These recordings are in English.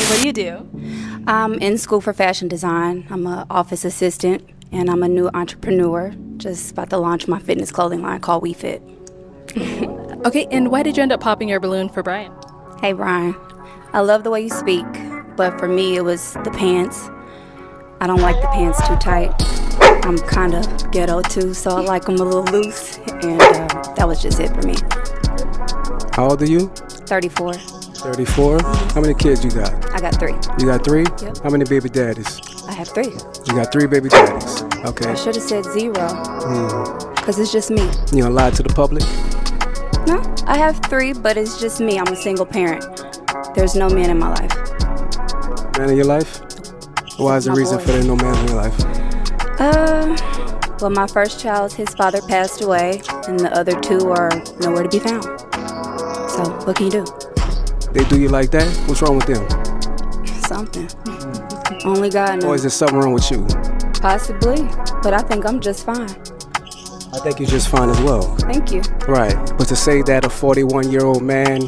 What do you do? I'm in school for fashion design. I'm an office assistant, and I'm a new entrepreneur. Just about to launch my fitness clothing line called We Fit. Okay, and why did you end up popping your balloon for Bryan? Hey, Bryan. I love the way you speak, but for me, it was the pants. I don't like the pants too tight. I'm kind of ghetto, too, so I like them a little loose, and that was just it for me. How old are you? 34. 34? How many kids you got? I got 3. You got 3? Yep. How many baby daddies? I have 3. You got 3 baby daddies. Okay. I should have said 0, because it's just me. You gonna lie to the public? No, I have 3, but it's just me. I'm a single parent. There's no man in my life. Man in your life? Why is the reason for there no man in your life? Well, my first child, his father passed away, and the other 2 are nowhere to be found. So, what can you do? They do you like that? What's wrong with them? Something. Only God knows. Or is there something wrong with you? Possibly, but I think I'm just fine. I think you're just fine as well. Thank you. Right, but to say that a 41-year-old man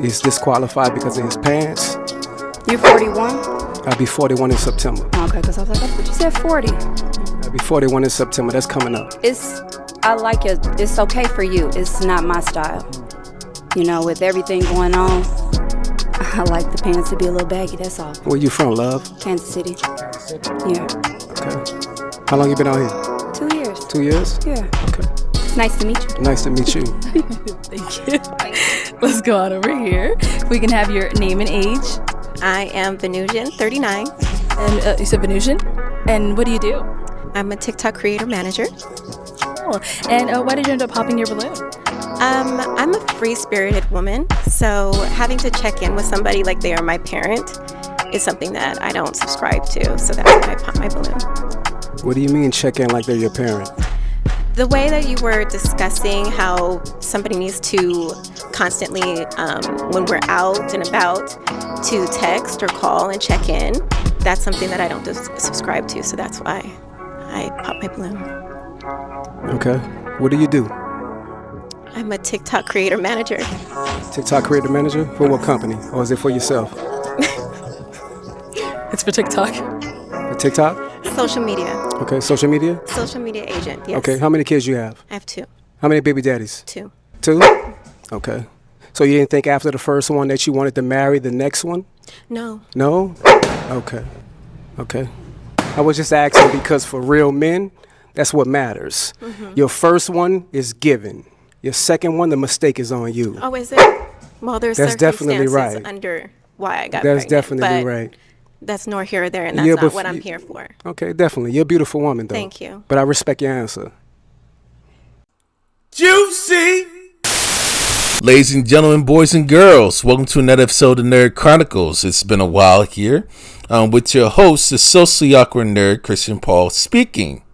is disqualified because of his pants? You're 41? I'll be 41 in September. Okay, because I was like, I thought you said 40. I'll be 41 in September. That's coming up. I like it. It's okay for you. It's not my style. You know, with everything going on, I like the pants to be a little baggy, that's all. Where you from, love? Kansas City. Yeah. Okay. How long you been out here? 2 years. 2 years? Yeah. Okay. It's nice to meet you. Nice to meet you. Thank you. Let's go on over here. We can have your name and age. I am Venusian, 39. And you said Venusian? And what do you do? I'm a TikTok creator manager. Oh, and why did you end up popping your balloon? I'm a free-spirited woman, so having to check in with somebody like they are my parent is something that I don't subscribe to, so that's why I pop my balloon. What do you mean check in like they're your parent? The way that you were discussing how somebody needs to constantly, when we're out and about, to text or call and check in, that's something that I don't subscribe to, so that's why I pop my balloon. Okay. What do you do? I'm a TikTok creator manager. TikTok creator manager? For what company? Or is it for yourself? It's for TikTok. For TikTok? Social media. Okay, social media? Social media agent, yes. Okay, how many kids you have? I have 2. How many baby daddies? 2. 2? Okay. So you didn't think after the first one that you wanted to marry the next one? No. No? Okay. Okay. I was just asking because for real men, that's what matters. Mm-hmm. Your first one is given. Your second one, the mistake is on you. Oh, is it? Well, there's that's definitely circumstances right. under why I got that's pregnant. Definitely but right. That's nor here or there, and that's not what I'm here for. Okay, definitely. You're a beautiful woman, though. Thank you. But I respect your answer. Juicy! Ladies and gentlemen, boys and girls, welcome to another episode of Nerd Chronicles. It's been a while here. With your host, the socially awkward nerd, Christian Paul, speaking.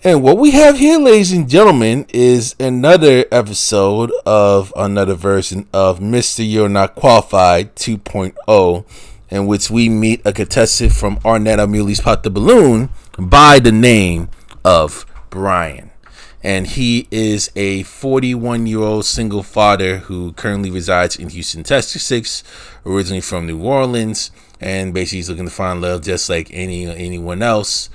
And what we have here, ladies and gentlemen, is another episode of another version of Mr. You're Not Qualified 2.0, in which we meet a contestant from Arnett Amuli's Pop the Balloon by the name of Bryan. And he is a 41-year-old single father who currently resides in Houston, Texas, originally from New Orleans, and basically he's looking to find love just like anyone else.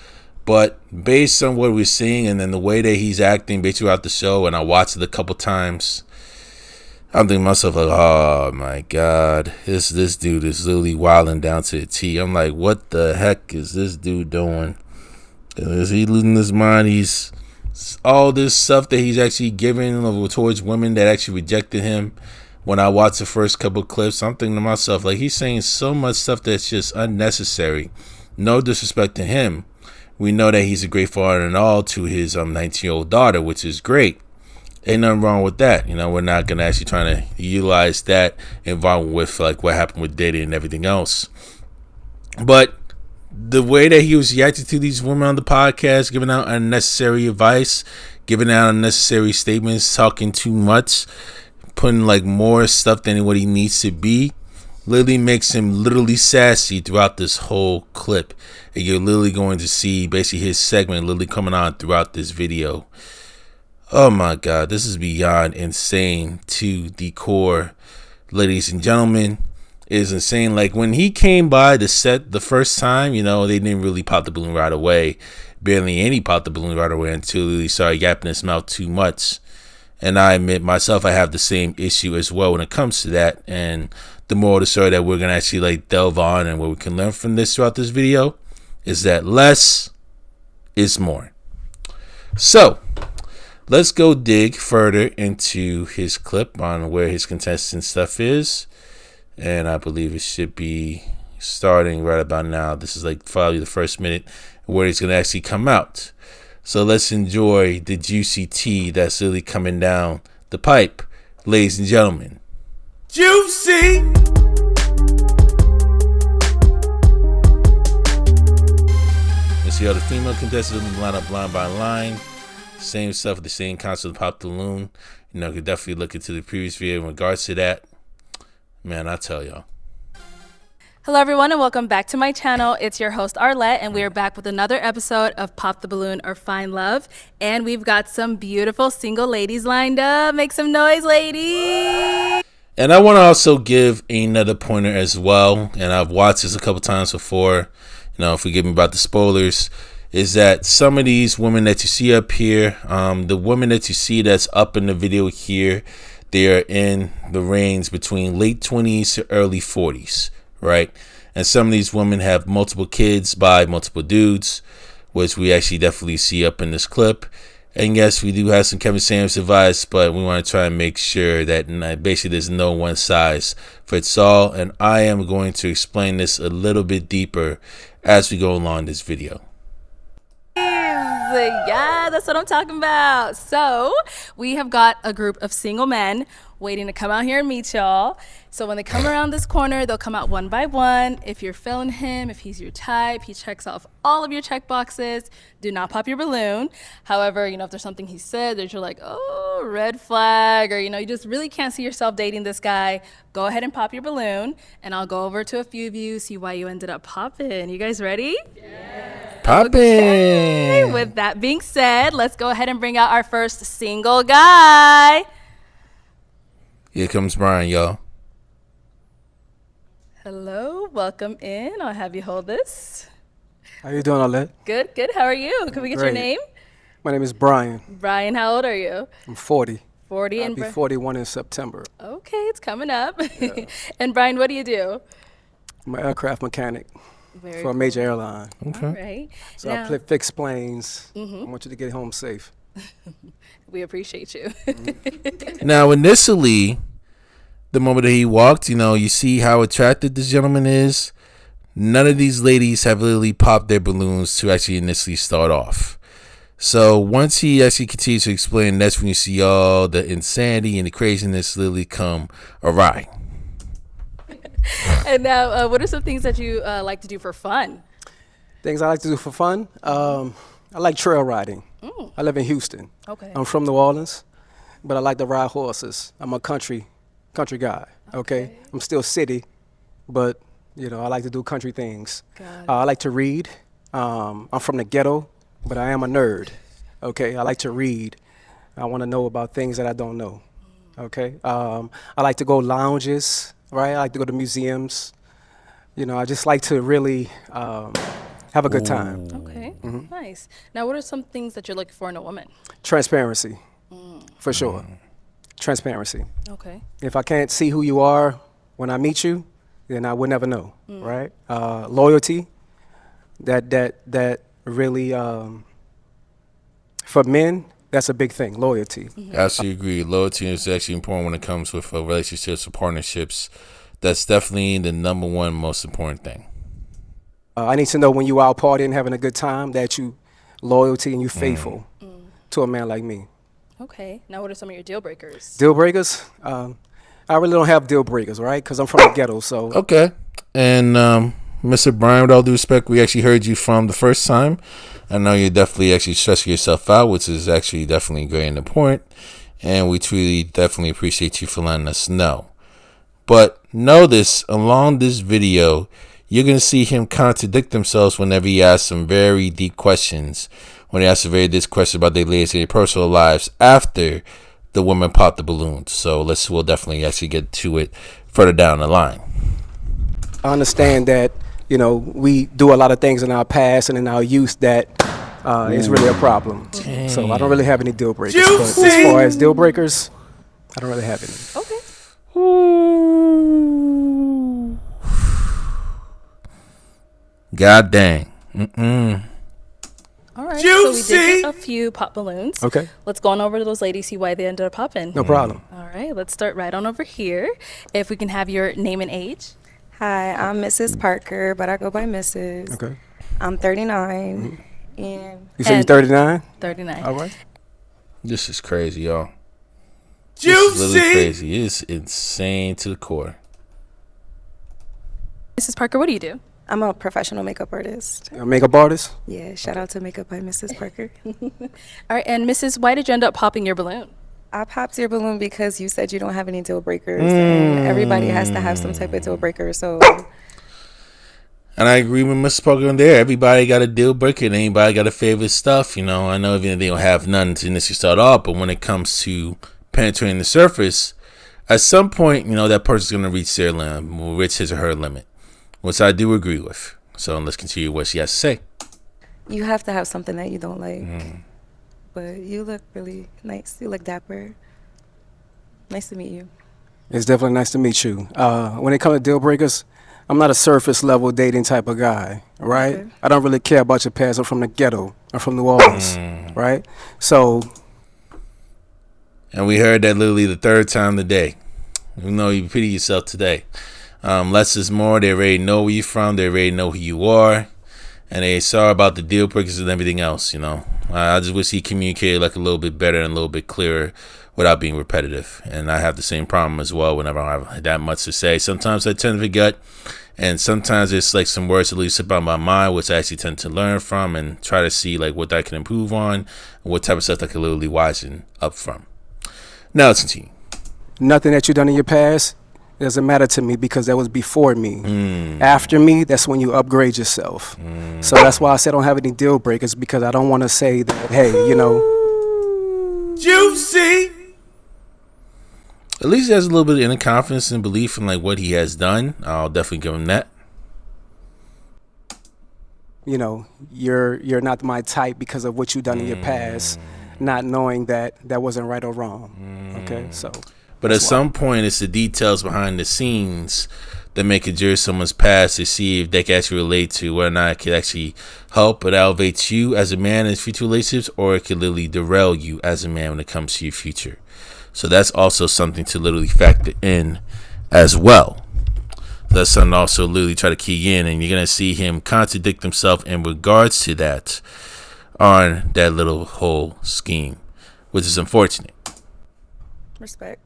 But based on what we're seeing and then the way that he's acting basically throughout the show, and I watched it a couple times, I'm thinking to myself, like, oh my God, this dude is literally wilding down to the T. I'm like, what the heck is this dude doing? Is he losing his mind? He's all this stuff that he's actually giving towards women that actually rejected him. When I watched the first couple clips, I'm thinking to myself, like, he's saying so much stuff that's just unnecessary. No disrespect to him. We know that he's a great father and all to his 19-year-old daughter, which is great. Ain't nothing wrong with that. You know, we're not going to actually try to utilize that environment with like what happened with Diddy and everything else. But the way that he was reacting to these women on the podcast, giving out unnecessary advice, giving out unnecessary statements, talking too much, putting like more stuff than what he needs to be, literally makes him literally sassy throughout this whole clip. And you're literally going to see basically his segment literally coming on throughout this video. Oh my God, this is beyond insane to the core, ladies and gentlemen. is insane. Like when he came by the set the first time, you know, they didn't really pop the balloon right away. Barely any popped the balloon right away until he started yapping his mouth too much. And I admit myself, I have the same issue as well when it comes to that. And the moral of the story that we're going to actually like delve on and what we can learn from this throughout this video is that less is more. So let's go dig further into his clip on where his contestant stuff is. And I believe it should be starting right about now. This is like probably the first minute where he's going to actually come out. So let's enjoy the juicy tea that's really coming down the pipe, ladies and gentlemen. Juicy! Let's see how the female contestants line up line by line. Same stuff, the same concept of pop the balloon. You know, you could definitely look into the previous video in regards to that. Man, I tell y'all. Hello everyone and welcome back to my channel. It's your host Arlette and we are back with another episode of Pop the Balloon or Find Love. And we've got some beautiful single ladies lined up. Make some noise, ladies! And I want to also give another pointer as well. And I've watched this a couple times before. You know, forgive me about the spoilers. Is that some of these women that you see up here, the women that you see that's up in the video here, they are in the range between late 20s to early 40s. Right, and some of these women have multiple kids by multiple dudes, which we actually definitely see up in this clip. And yes, we do have some Kevin Samuels advice, but we want to try and make sure that basically there's no one size fits all. And I am going to explain this a little bit deeper as we go along this video. Yeah, that's what I'm talking about. So we have got a group of single men waiting to come out here and meet y'all. So when they come around this corner, they'll come out one by one. If you're feeling him, if he's your type, he checks off all of your check boxes, do not pop your balloon. However, you know, if there's something he said that you're like, oh, red flag, or, you know, you just really can't see yourself dating this guy, go ahead and pop your balloon. And I'll go over to a few of you, see why you ended up popping. You guys ready? Yeah. Popping. Okay. With that being said, let's go ahead and bring out our first single guy. Here comes Bryan, y'all. Hello, welcome in. I'll have you hold this. How you doing, Arlette? Good. How are you? Can we get your name? My name is Bryan. Bryan, how old are you? I'm 40. 40 I'll and be 41 in September. Okay, it's coming up. Yeah. And Bryan, what do you do? I'm an aircraft mechanic Very for a major airline. Okay. All right. So now, I fix planes. I want you to get home safe. we appreciate you. Now, initially, the moment that he walked, you know, you see how attractive this gentleman is. None of these ladies have literally popped their balloons to actually initially start off. So once he actually continues to explain, that's when you see all the insanity and the craziness literally come awry. And now, what are some things that you like to do for fun? Things I like to do for fun. I like trail riding. I live in Houston. Okay. I'm from New Orleans, but I like to ride horses. I'm a country guy. Okay. I'm still city, but you know I like to do country things. I like to read. I'm from the ghetto, but I am a nerd. Okay. I like to read. I want to know about things that I don't know. Okay. I like to go lounges. Right. I like to go to museums. You know, I just like to really have a good time. Okay. Nice. Now, what are some things that you're looking for in a woman? Transparency, for sure. Transparency. Okay. If I can't see who you are when I meet you, then I would never know, right? Loyalty, that really, for men, that's a big thing, loyalty. Absolutely agree. Loyalty is actually important when it comes with relationships or partnerships. That's definitely the number one most important thing. I need to know when you out partying, having a good time, that you loyalty and you faithful to a man like me. Okay. Now, what are some of your deal breakers? Deal breakers? I really don't have deal breakers, right? Because I'm from the ghetto, so. Okay. And Mr. Bryan, with all due respect, we actually heard you from the first time. I know you're definitely actually stressing yourself out, which is actually definitely great and important. And we truly definitely appreciate you for letting us know. But know this, along this video, you're going to see him contradict themselves whenever he asks some very deep questions. When he asks a very deep question about their ladies and their personal lives after the woman popped the balloons. So we'll definitely actually get to it further down the line. I understand that, you know, we do a lot of things in our past and in our youth that is really a problem. Dang. So I don't really have any deal breakers. But as far as deal breakers, I don't really have any. Okay. Ooh. God dang. All right. So we did get a few pop balloons. Okay. Let's go on over to those ladies, see why they ended up popping. No problem. All right. Let's start right on over here. If we can have your name and age. Hi, I'm Mrs. Parker, but I go by Mrs. Okay. I'm 39, and You say you're 39? 39. All right. This is crazy, y'all. This is literally crazy. It's insane to the core. Mrs. Parker, what do you do? I'm a professional makeup artist. A makeup artist? Yeah, shout out to Makeup by Mrs. Parker. All right. And Mrs., why did you end up popping your balloon? I popped your balloon because you said you don't have any deal breakers, and everybody has to have some type of deal breaker. So, And I agree with Mr. Parker on there. Everybody got a deal breaker and anybody got a favorite stuff. You know, I know even they don't have none to initially start off, but when it comes to penetrating the surface, at some point, you know, that person's going to reach their limit, reach his or her limit, which I do agree with. So let's continue what she has to say. you have to have something that you don't like. But you look really nice. You look dapper. Nice to meet you. It's definitely nice to meet you. When it comes to deal breakers, I'm not a surface level dating type of guy, right? Okay. I don't really care about your past. I'm from the ghetto. I'm from New Orleans, right? So, And we heard that literally the third time today. You know, you pity yourself today. Less is more. They already know where you're from. They already know who you are. And they sorry about the deal breakers and everything else, you know. I just wish he communicated like a little bit better and a little bit clearer without being repetitive. And I have the same problem as well whenever I have that much to say. Sometimes I tend to forget. And sometimes it's like some words that slip out of my mind, which I actually tend to learn from and try to see like what I can improve on and what type of stuff I can literally wisen up from. Now let's continue. nothing that you've done in your past doesn't matter to me because that was before me. After me, that's when you upgrade yourself. So that's why I said I don't have any deal breakers, because I don't want to say that, hey, you know. Juicy. At least he has a little bit of inner confidence and belief in like what he has done. I'll definitely give him that. You know, you're not my type because of what you've done in your past, not knowing that that wasn't right or wrong. Okay, so. But at some point, it's the details behind the scenes that make it judge someone's past to see if they can actually relate to whether or not it could actually help or elevate you as a man in future relationships, or it could literally derail you as a man when it comes to your future. So that's also something to literally factor in as well. That's something to also literally try to key in, and you're going to see him contradict himself in regards to that on that little whole scheme, which is unfortunate. Respect.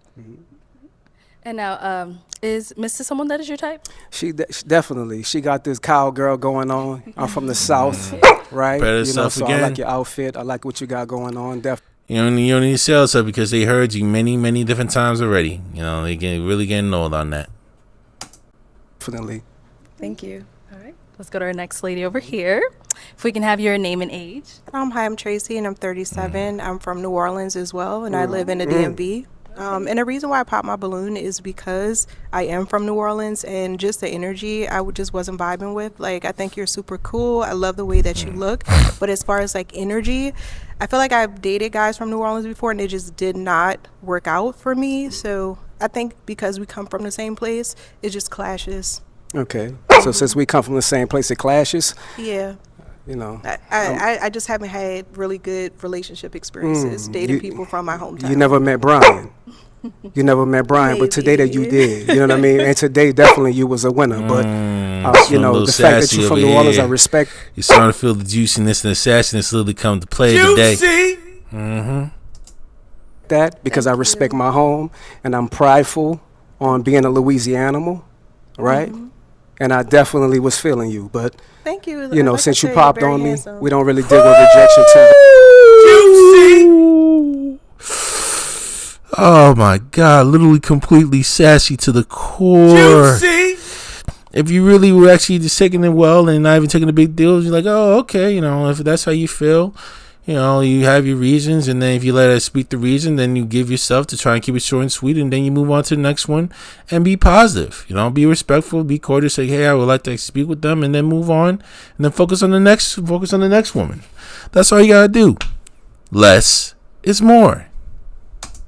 And now, is Mrs. someone that is your type? She definitely. She got this cowgirl going on. I'm from the South, right? Better You know, self so again. I like your outfit. I like what you got going on. You don't need to sell stuff because they heard you many different times already. You know, they really getting old on that. Definitely. Thank you. All right. Let's go to our next lady over here. If we can have your name and age. Hi, I'm Tracy, and I'm 37. I'm from New Orleans as well, and I live in the DMV. And the reason why I popped my balloon is because I am from New Orleans, and just the energy just wasn't vibing with. Like, I think you're super cool. I love the way that you look. But as far as like energy, I feel like I've dated guys from New Orleans before, and it just did not work out for me. So I think because we come from the same place, it just clashes. Okay. So since we come from the same place, it clashes. Yeah. You know. I just haven't had really good relationship experiences dating people from my hometown. You never met Bryan. You never met Bryan, but today that you Maybe. did. You know what I mean? And today definitely you was a winner. But you know, the fact that you're from New Orleans, I respect. You're starting to feel the juiciness and the sassiness literally come to play today. That because I respect my home and I'm prideful on being a Louisianimal, right? And I definitely was feeling you, but Thank you. you know, Like I since you said, popped you're on very me, handsome. we don't really deal with rejection too. Oh my God, literally completely sassy to the core. If you really were actually just taking it well and not even taking a big deal, you're like, oh, okay, you know, if that's how you feel, you have your reasons, and then if you let us speak the reason, then you give yourself to try and keep it short and sweet, and then you move on to the next one and be positive. Be respectful, be cordial, say, hey, I would like to speak with them, and then move on, and then focus on the next woman. That's all you gotta do. Less is more.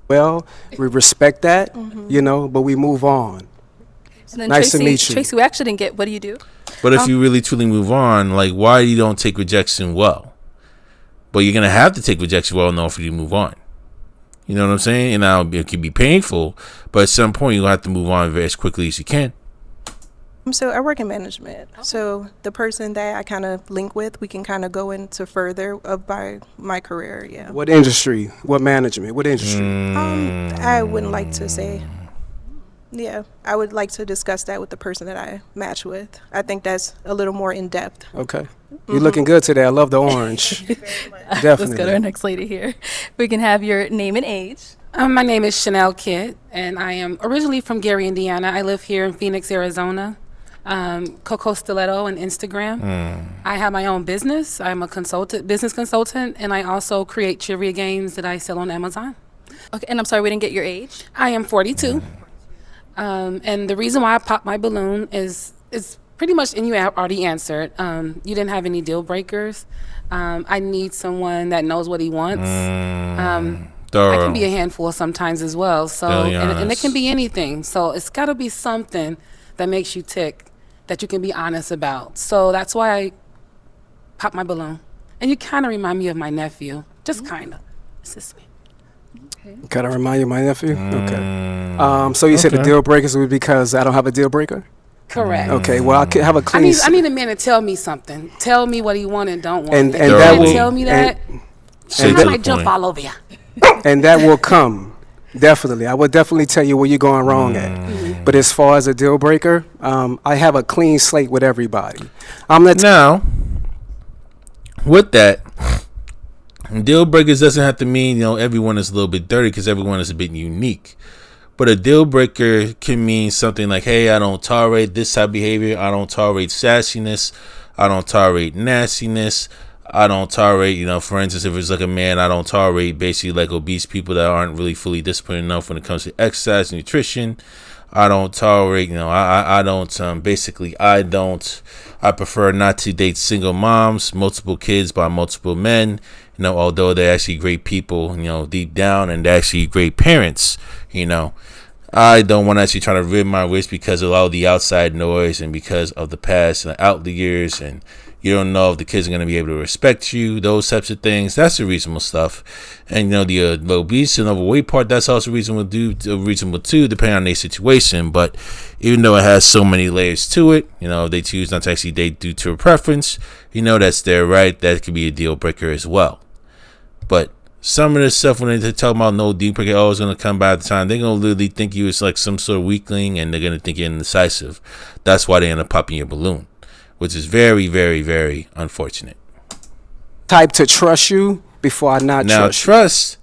Well, we respect that, but we move on. And then Nice Tracy, to meet you. Tracy, we actually didn't get, what do you do? But if you really truly move on, like, why you don't take rejection well? But you're going to have to take rejection well in order for you to move on. You know what I'm saying? And now it can be painful, but at some point you'll have to move on as quickly as you can. So I work in management. So the person that I kind of link with, we can kind of go into further of my career, yeah. What industry? What management? What industry? I wouldn't like to say. Yeah, I would like to discuss that with the person that I match with. I think that's a little more in depth. Okay. You're looking good today. I love the orange. Let's Definitely. go to our next lady here. We can have your name and age. My name is Shannel Kidd, and I am originally from Gary, Indiana. I live here in Phoenix, Arizona. Coco Stiletto on Instagram. I have my own business. I'm a business consultant, and I also create trivia games that I sell on Amazon. Okay, and I'm sorry, we didn't get your age. I am 42. And the reason why I popped my balloon is pretty much, and you already answered, you didn't have any deal breakers. I need someone that knows what he wants. I can be a handful sometimes as well. So, and it can be anything. So it's got to be something that makes you tick, that you can be honest about. So that's why I popped my balloon. And you kind of remind me of my nephew, just kind of. It's just me. Kind of remind you of my nephew? Okay. So you said the deal breakers would be because I don't have a deal breaker? Correct. Okay, well, I could have a clean... I need a man to tell me something. Tell me what he want and don't want. And If you that can't will... tell me that, I might jump all over you. And that will come, definitely. I will definitely tell you where you're going wrong at. But as far as a deal breaker, I have a clean slate with everybody. Now, with that, deal breakers doesn't have to mean everyone is a little bit dirty, because everyone is a bit unique. But a deal breaker can mean something like, hey, I don't tolerate this type of behavior. I don't tolerate sassiness. I don't tolerate nastiness. I don't tolerate, for instance, if it's like a man, I don't tolerate basically like obese people that aren't really fully disciplined enough when it comes to exercise and nutrition. I don't tolerate, I prefer not to date single moms, multiple kids by multiple men, although they're actually great people, deep down, and they're actually great parents, I don't want to actually try to rid my wrist because of all the outside noise and because of the past and out the years, and you don't know if the kids are going to be able to respect you, those types of things. That's the reasonable stuff. And the obese and overweight part, that's also reasonable too, depending on their situation. But even though it has so many layers to it, if they choose not to actually date due to a preference, that's their right. That could be a deal breaker as well. But some of the stuff, when they talk about no deal breaker, it's going to come by the time, they're going to literally think you as like some sort of weakling, and they're going to think you're indecisive. That's why they end up popping your balloon, which is very, very, very unfortunate. Type to trust you before I not now, trust you. Trust,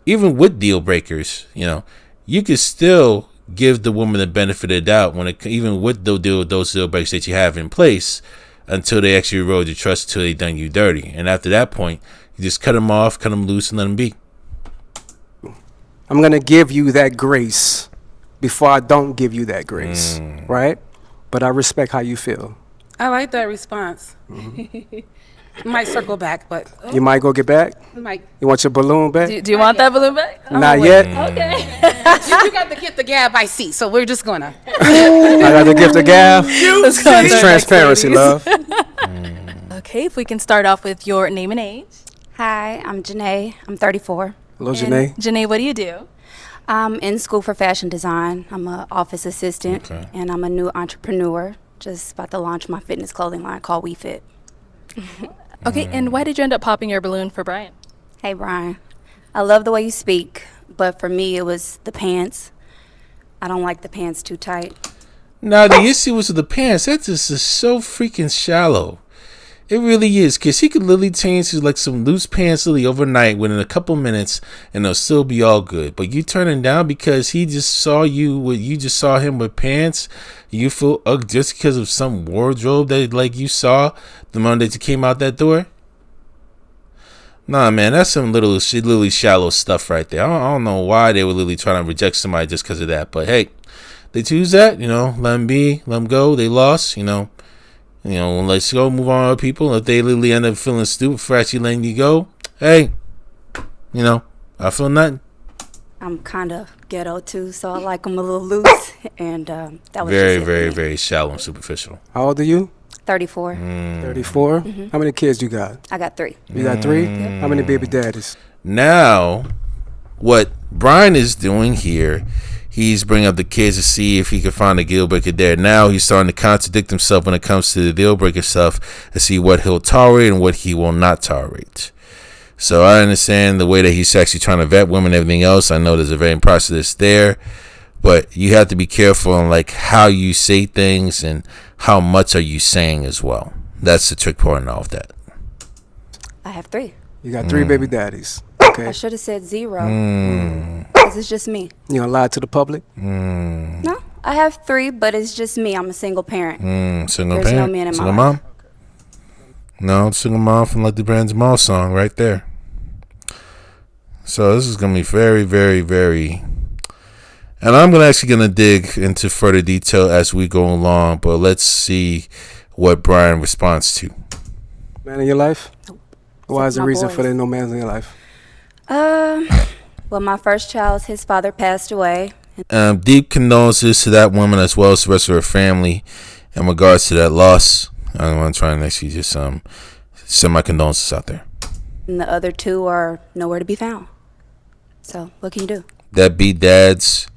even with deal breakers, you can still give the woman the benefit of the doubt even with those deal breakers that you have in place, until they actually erode your trust, until they done you dirty. And after that point, you just cut them off, cut them loose, and let them be. I'm going to give you that grace before I don't give you that grace, right? But I respect how you feel. I like that response. Might circle back, but You might go get back? might. You want your balloon back? Do you want that balloon back? Not yet. Okay. You got to get the gab I see, so we're just gonna. I got to give the gaff. Let's go to It's our transparency, next ladies. love. Okay, if we can start off with your name and age. Hi, I'm Janae. I'm 34. Hello, Janae. Janae, what do you do? I'm in school for fashion design. I'm an office assistant, and I'm a new entrepreneur. Just about to launch my fitness clothing line called WeFit. Okay, and why did you end up popping your balloon for Bryan? Hey, Bryan. I love the way you speak, but for me, it was the pants. I don't like the pants too tight. Now, the issue was with the pants. That just is so freaking shallow. It really is, because he could literally change to like some loose pants literally overnight within a couple minutes, and they'll still be all good. But you turn him down because he just saw you just saw him with pants. You feel ugly just because of some wardrobe that like you saw the moment that you came out that door. Nah, man, that's some literally shallow stuff right there. I don't know why they were literally trying to reject somebody just because of that. But hey, they choose that, let them be, let them go. They lost, let's go, move on to other people. If they literally end up feeling stupid for actually letting you go, hey, I feel nothing. I'm kind of ghetto too, so I like them a little loose. And that was very, just it very, for me. very shallow and superficial. How old are you? 34. 34. How many kids you got? I got 3. You got 3? How many baby daddies? Now, what Bryan is doing here, he's bringing up the kids to see if he can find a Dealbreaker there. Now he's starting to contradict himself when it comes to the Dealbreaker stuff to see what he'll tolerate and what he will not tolerate. So I understand the way that he's actually trying to vet women and everything else. I know there's a very process there, but you have to be careful on like how you say things and how much are you saying as well. That's the trick part in all of that. I have 3. You got 3 baby daddies. Okay. I should have said 0. Because it's just me. You gonna lie to the public? No, I have 3, but it's just me. I'm a single parent. Single There's parent? no man in my Single life. mom? No, single mom from like the Brand's Mall song right there. So this is going to be very, very, very... And I'm actually going to dig into further detail as we go along, but let's see what Bryan responds to. Man in your life? Why is the my reason boys. for there no man in your life? Well, my first child, his father passed away. Deep condolences to that woman as well as the rest of her family in regards to that loss. I want to try and actually just send my condolences out there. And the other 2 are nowhere to be found. So, what can you do? Deadbeat dads,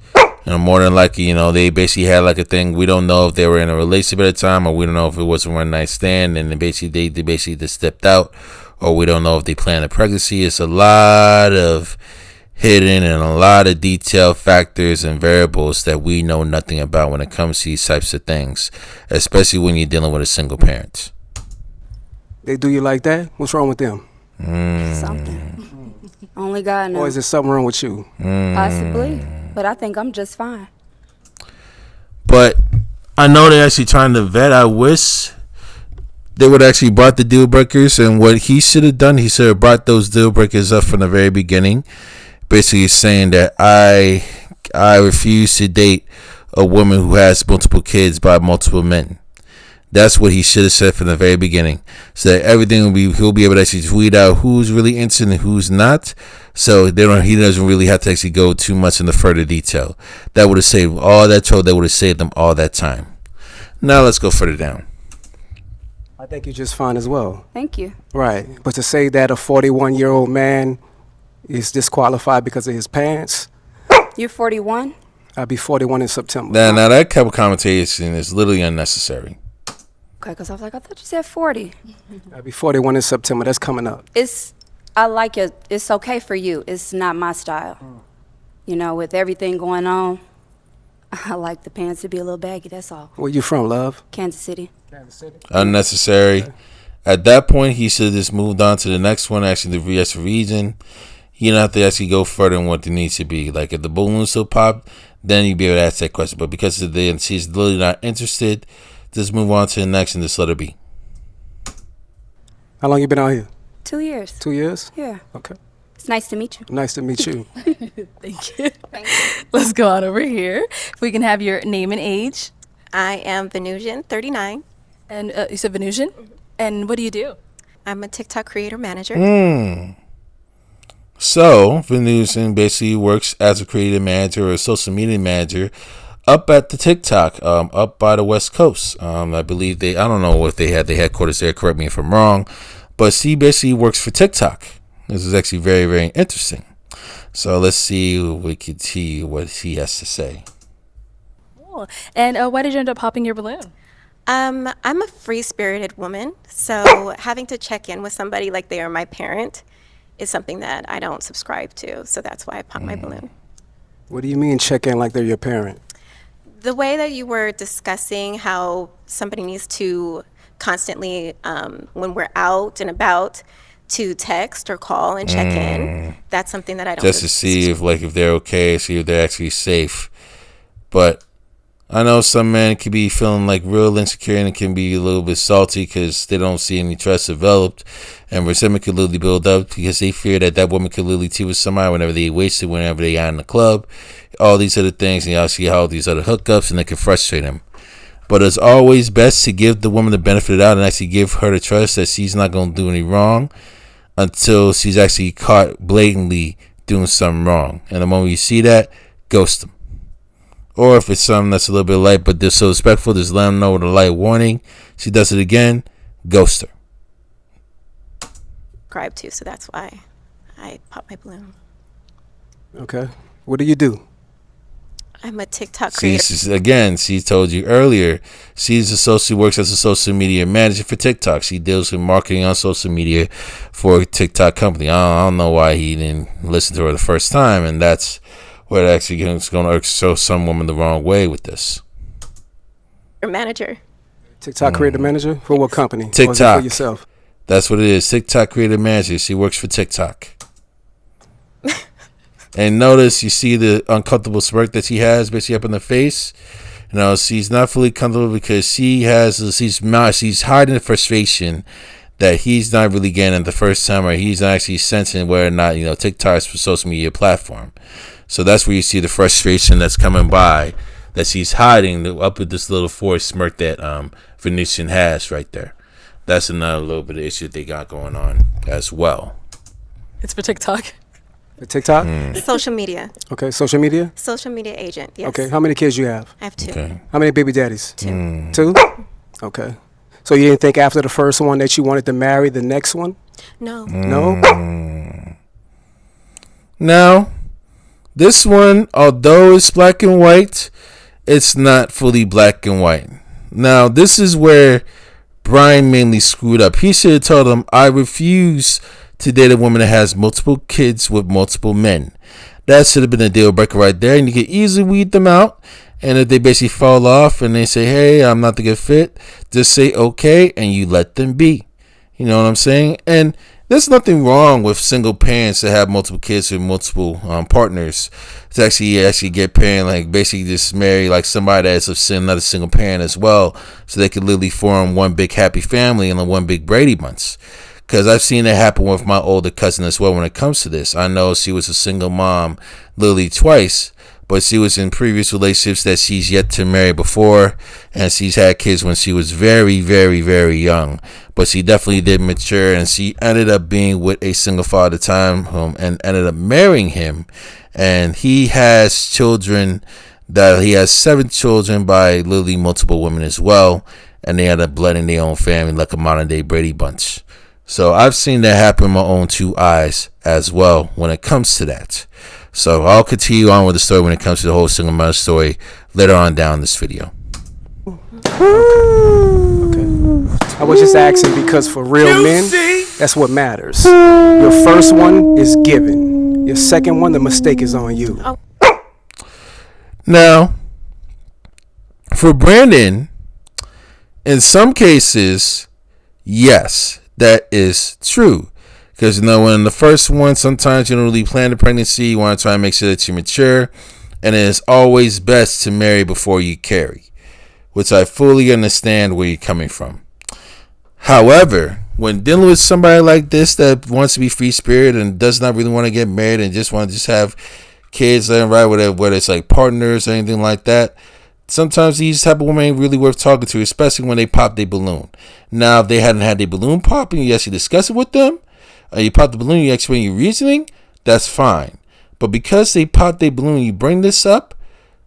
more than likely, they basically had like a thing. We don't know if they were in a relationship at the time, or we don't know if it was a one night stand, and they basically just stepped out, or we don't know if they planned a pregnancy. It's a lot of hidden and a lot of detailed factors and variables that we know nothing about when it comes to these types of things, especially when you're dealing with a single parent. They do you like that? What's wrong with them? Something. Only God knows. Or is there something wrong with you? Possibly. But I think I'm just fine. But I know they're actually trying to vet. I wish they would actually brought the Dealbreakers, and what he should have done, he should have brought those Dealbreakers up from the very beginning, basically saying that I refuse to date a woman who has multiple kids by multiple men. That's what he should have said from the very beginning, so that everything he'll be able to actually tweet out who's really interested and who's not. So he doesn't really have to actually go too much into further detail. That would have saved all that trouble. That would have saved them all that time. Now let's go further down. I think you're just fine as well. Thank you. Right. But to say that a 41-year-old man is disqualified because of his pants, You're 41? I'll be 41 in September. Now that type of commentation is literally unnecessary. Okay, because I was like, I thought you said 40. I'll be 41 in September. That's coming up. I like it. It's okay for you. It's not my style. With everything going on, I like the pants to be a little baggy. That's all. Where you from, love? Kansas City. Unnecessary. At that point, he should have just moved on to the next one. Actually, the rest region. You don't have to actually go further than what it needs to be. Like if the balloon still popped, then you'd be able to ask that question. But because she's literally not interested, just move on to the next and just let her be. How long you been out here? 2 years. 2 years? Yeah. Okay. It's nice to meet you. Nice to meet you. Thank you. Let's go on over here. If we can have your name and age. I am Venusian, 39. And you said Venusian? And what do you do? I'm a TikTok creator manager. So Venusian basically works as a creative manager or a social media manager up at the TikTok, up by the West Coast. I believe I don't know if they had the headquarters there, correct me if I'm wrong, but she basically works for TikTok. This is actually very, very interesting. So let's see what he has to say. Cool. And why did you end up popping your balloon? I'm a free-spirited woman, so having to check in with somebody like they are my parent is something that I don't subscribe to. So that's why I popped my balloon. What do you mean check in like they're your parent? The way that you were discussing how somebody needs to constantly, when we're out and about, to text or call and check in, that's something that I don't. Just to see if they're okay, see if they're actually safe. But I know some men can be feeling like real insecure and can be a little bit salty because they don't see any trust developed, and resentment could literally build up because they fear that woman could literally cheat with somebody whenever they wasted, whenever they are in the club, all these other things, and y'all see all these other hookups, and they can frustrate them. But it's always best to give the woman the benefit of the doubt and actually give her the trust that she's not going to do any wrong until she's actually caught blatantly doing something wrong. And the moment you see that, ghost them. Or if it's something that's a little bit light but they're so respectful, just let them know with a light warning. She does it again, ghost her. Subscribe to, so that's why I pop my balloon. Okay. What do you do? I'm a TikTok creator. Again, she told you earlier, she works as a social media manager for TikTok. She deals with marketing on social media for a TikTok company. I don't know why he didn't listen to her the first time, and that's where it actually is going to show some woman the wrong way with this. Your manager. TikTok creator manager? For what company? TikTok. Or is it for yourself? That's what it is. TikTok creator manager. She works for TikTok. And notice you see the uncomfortable smirk that she has basically up in the face. You know, she's not fully comfortable because she's hiding the frustration that he's not really getting it the first time, or he's not actually sensing whether or not, you know, TikTok's a social media platform. So that's where you see the frustration that's coming by, that she's hiding up with this little forced smirk that Venusian has right there. That's another little bit of issue they got going on as well. It's for TikTok. For TikTok? Social media. Okay, social media? Social media agent, yes. Okay, how many kids you have? I have 2. Okay. How many baby daddies? 2. 2? Okay. So you didn't think after the first one that you wanted to marry the next one? No. No? Now, this one, although it's black and white, it's not fully black and white. Now, this is where Bryan mainly screwed up. He should have told him, I refuse to date a woman that has multiple kids with multiple men. That should have been a deal breaker right there, and you can easily weed them out. And if they basically fall off and they say, hey, I'm not the good fit, just say okay, and you let them be. You know what I'm saying? And there's nothing wrong with single parents that have multiple kids with multiple partners to actually get parent, like basically just marry like somebody that's another single parent as well, so they can literally form one big happy family and one big Brady Bunch. Because I've seen it happen with my older cousin as well when it comes to this. I know she was a single mom literally twice, but she was in previous relationships that she's yet to marry before, and she's had kids when she was very, very, very young. But she definitely did mature, and she ended up being with a single father at the time, and ended up marrying him. And he has children, that he has 7 children by literally multiple women as well, and they end up blending their own family like a modern day Brady Bunch. So I've seen that happen in my own 2 eyes as well when it comes to that. So I'll continue on with the story when it comes to the whole single mother story later on down this video. Okay. I was just asking because for real men, that's what matters. Your first one is given. Your second one, the mistake is on you. Now, for Brandon, in some cases, yes, that is true. Because, you know, when the first one, sometimes you don't really plan the pregnancy. You want to try and make sure that you mature. And it is always best to marry before you carry, which I fully understand where you're coming from. However, when dealing with somebody like this that wants to be free spirit and does not really want to get married and just want to just have kids and right, whether it's like partners or anything like that, sometimes these type of women ain't really worth talking to, especially when they pop their balloon. Now, if they hadn't had their balloon pop and you actually discuss it with them, you pop the balloon, you explain your reasoning, that's fine. But because they pop their balloon, you bring this up,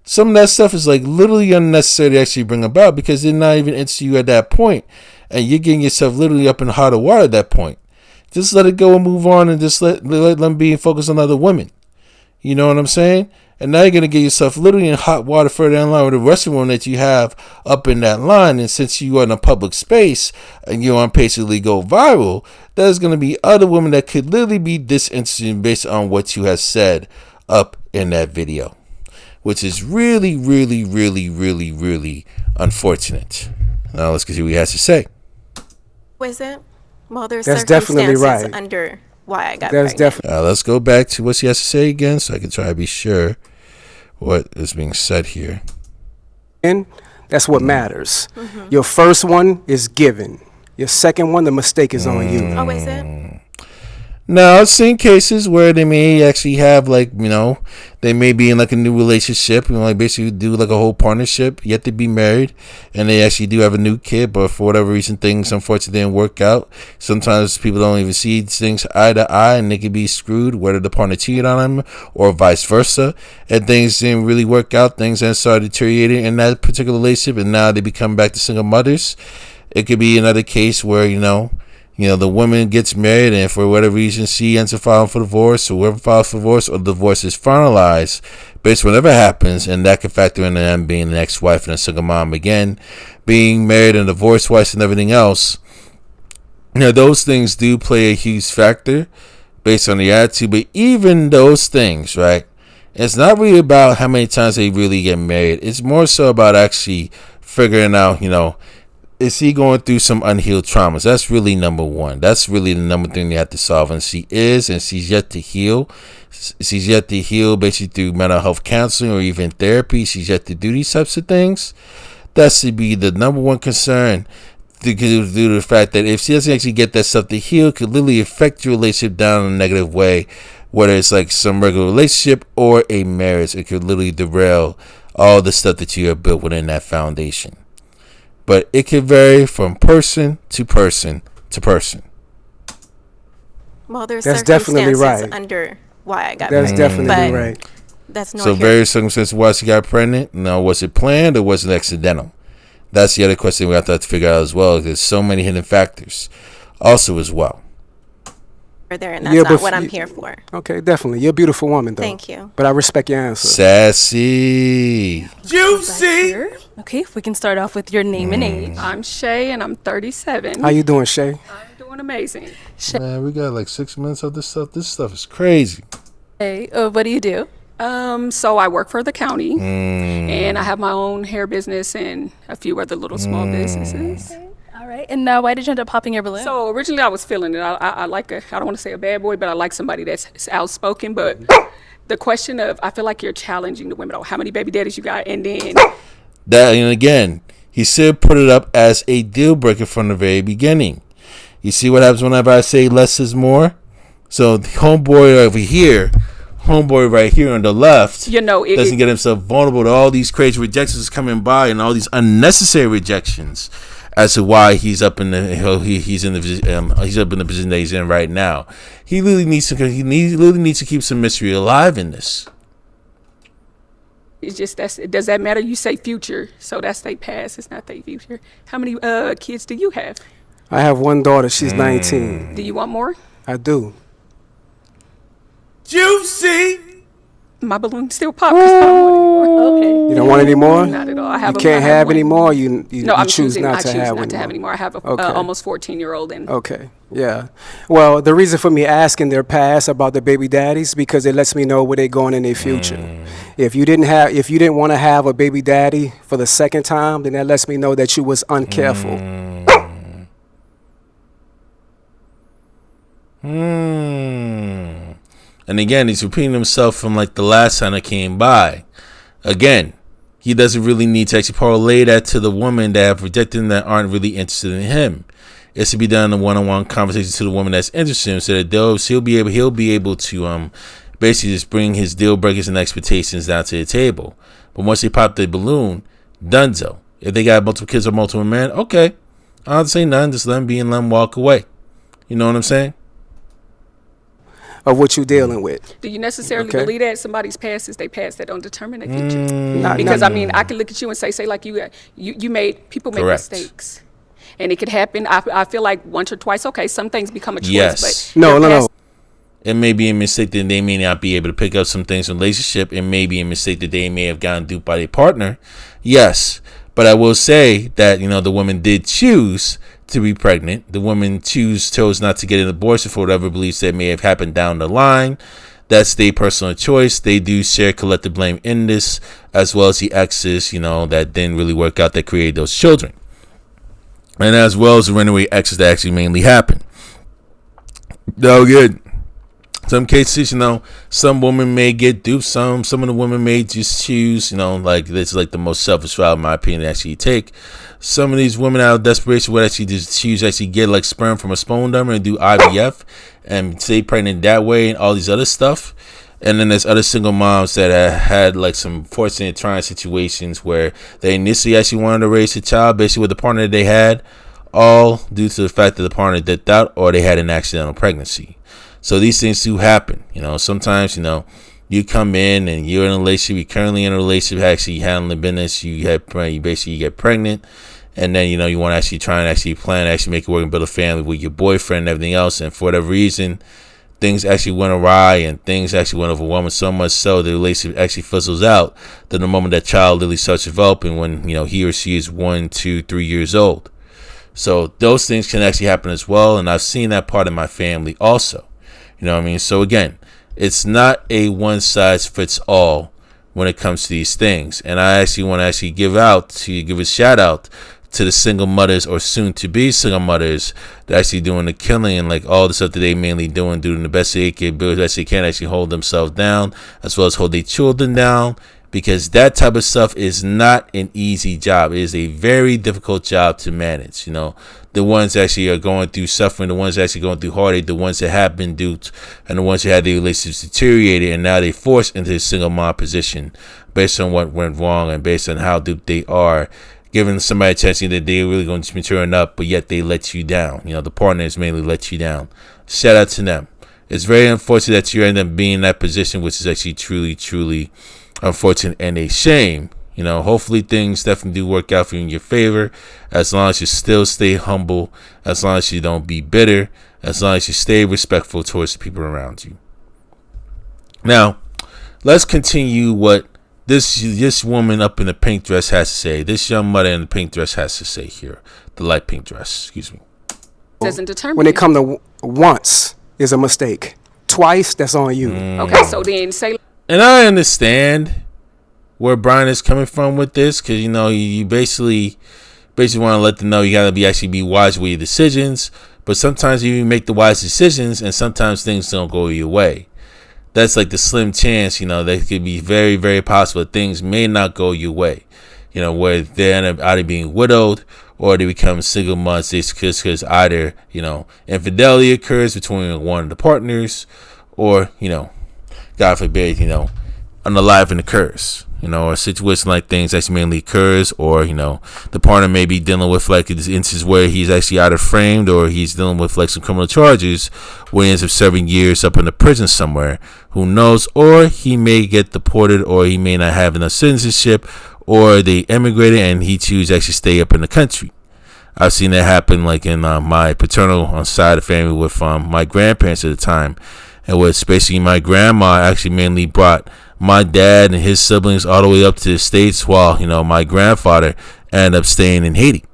some of that stuff is like literally unnecessary to actually bring about, because they're not even into you at that point, and you're getting yourself literally up in hotter water at that point. Just let it go and move on, and just let them be and focus on other women. You know what I'm saying? And now you're going to get yourself literally in hot water further down the line with the rest of them that you have up in that line. And since you are in a public space and you're on basically go viral, there's going to be other women that could literally be disinterested based on what you have said up in that video, which is really, really, really, really, really unfortunate. Now let's see what he has to say. Was it? Well, there's That's definitely circumstances right. under why I got That's pregnant. definitely. Let's go back to what she has to say again so I can try to be sure what is being said here. And that's what matters. Your first one is given. Your second one, the mistake is on you. Oh, is it? Now, I've seen cases where they may actually have, like, they may be in like a new relationship, like basically do like a whole partnership, yet to be married, and they actually do have a new kid, but for whatever reason, things unfortunately didn't work out. Sometimes people don't even see things eye to eye, and they can be screwed, whether the partner cheated on them or vice versa, and things didn't really work out. Things then started deteriorating in that particular relationship, and now they become back to single mothers. It could be another case where, the woman gets married, and for whatever reason, she ends up filing for divorce, or whoever files for divorce, or the divorce is finalized, based on whatever happens, and that can factor into them being an ex-wife and a single mom again, being married and divorced twice and everything else. Those things do play a huge factor based on the attitude, but even those things, right? It's not really about how many times they really get married. It's more so about actually figuring out, is he going through some unhealed traumas? That's really number one. That's really the number thing they have to solve. And she's yet to heal. She's yet to heal basically through mental health counseling or even therapy. She's yet to do these types of things. That should be the number one concern, due to the fact that if she doesn't actually get that stuff to heal, it could literally affect your relationship down in a negative way, whether it's like some regular relationship or a marriage. It could literally derail all the stuff that you have built within that foundation. But it can vary from person to person to person. Well, there's That's definitely circumstances right. under why I got That's pregnant. definitely but right. That's not So various circumstances why she got pregnant. Now, was it planned or was it accidental? That's the other question we have to figure out as well. There's so many hidden factors also as well. there, and that's not what I'm here for. Okay, definitely. You're a beautiful woman, though. Thank you. But I respect your answer. Sassy. Juicy. Okay, if we can start off with your name and age. I'm Shay, and I'm 37. How you doing, Shay? I'm doing amazing. Man, we got like 6 minutes of this stuff. This stuff is crazy. Hey, what do you do? So I work for the county, and I have my own hair business and a few other little small businesses. All right, and why did you end up popping your balloon? So originally I was feeling it. I like I don't want to say a bad boy, but I like somebody that's outspoken. But the question of, I feel like you're challenging the women. Oh, how many baby daddies you got? And then that, and again, he should put it up as a deal breaker from the very beginning. You see what happens whenever I say less is more? So the homeboy over here, homeboy right here on the left, doesn't get himself vulnerable to all these crazy rejections coming by and all these unnecessary rejections as to why he's up in the he's up in the position that he's in right now. He really needs to keep some mystery alive in this. it's just does that matter? You say future, so that's their past. It's not their future. How many kids do you have? I have one daughter. She's 19. Do you want more? I do. Juicy. My balloon still pops. I don't want any more. Okay. You don't want any more? Not at all. I have. You can't have any more. You I'm choose choosing not to have not any to have more. any more. I have a Okay. almost 14-year-old and. Okay. Yeah. Well, the reason for me asking their past about the baby daddies because it lets me know where they're going in their future. If you didn't want to have a baby daddy for the second time, then that lets me know that you was uncareful. And again, he's repeating himself from like the last time I came by. Again, he doesn't really need to actually parlay that to the woman that have rejected him that aren't really interested in him. It should be done in a one-on-one conversation to the woman that's interested in him, so that he'll be able to basically just bring his deal breakers and expectations down to the table. But once they pop the balloon, donezo. If they got multiple kids or multiple men, okay, I don't say nothing. Just let them be and let them walk away. You know what I'm saying? Of what you're dealing with. Do you necessarily Okay. believe that somebody's past is their past that don't determine their future? Because I mean, I can look at you and say like you made people make Correct. mistakes, and it could happen. I feel like once or twice. Okay, some things become a choice. Yes. But No. It may be a mistake that they may not be able to pick up some things in a relationship. It may be a mistake that they may have gotten duped by their partner. Yes. But I will say that, the woman did choose to be pregnant. The woman chose not to get an abortion for whatever beliefs that may have happened down the line. That's their personal choice. They do share collective blame in this, as well as the exes, that didn't really work out that created those children. And as well as the runaway exes that actually mainly happened. No good. Some cases, some women may get duped. Some of the women may just choose, like this is like the most selfish route in my opinion to actually take. Some of these women out of desperation would actually just choose actually get like sperm from a sperm donor and do IVF and stay pregnant that way and all these other stuff. And then there's other single moms that have had like some fortunate trying situations where they initially actually wanted to raise a child basically with the partner that they had, all due to the fact that the partner dipped out or they had an accidental pregnancy. So these things do happen. Sometimes, you come in and you're in a relationship, you're currently in a relationship, actually handling business, you basically get pregnant, and then, you want to actually try and actually plan, actually make it work and build a family with your boyfriend and everything else. And for whatever reason, things actually went awry and things actually went overwhelming so much so the relationship actually fizzles out to the moment that child literally starts developing when, he or she is 1, 2, 3 years old. So those things can actually happen as well. And I've seen that part of my family also. You know what I mean? So again, it's not a one size fits all when it comes to these things. And I actually want to give a shout out to the single mothers or soon to be single mothers that actually doing the killing and like all the stuff that they mainly doing the best they can, the best they can actually hold themselves down as well as hold their children down. Because that type of stuff is not an easy job. It is a very difficult job to manage. The ones that actually are going through suffering, the ones that actually going through heartache, the ones that have been duped, and the ones that had their relationships deteriorated, and now they're forced into a single mom position based on what went wrong and based on how duped they are, giving somebody a chance that they're really going to be maturing up, but yet they let you down. The partners mainly let you down. Shout out to them. It's very unfortunate that you end up being in that position, which is actually truly, truly unfortunate and a shame. Hopefully things definitely do work out for you in your favor, as long as you still stay humble, as long as you don't be bitter, as long as you stay respectful towards the people around you. Now, let's continue what this woman up in the pink dress has to say. This young mother in the pink dress has to say here. The light pink dress, excuse me. Doesn't determine. When it comes to once is a mistake. Twice, that's on you. Okay, so then say. And I understand where Bryan is coming from with this, because you basically want to let them know you gotta be wise with your decisions. But sometimes you make the wise decisions, and sometimes things don't go your way. That's like the slim chance, that it could be very, very possible that things may not go your way. Where they end up either being widowed or they become single mothers because either infidelity occurs between one of the partners, or God forbid, unaliving occurs, or a situation like things actually mainly occurs, or, the partner may be dealing with like instances where he's actually out of framed, or he's dealing with like some criminal charges where he ends up serving years up in the prison somewhere, who knows, or he may get deported, or he may not have enough citizenship, or they immigrated and he chooses to actually stay up in the country. I've seen that happen like in my paternal side of the family with my grandparents at the time. And was basically my grandma actually mainly brought my dad and his siblings all the way up to the States, while my grandfather ended up staying in Haiti.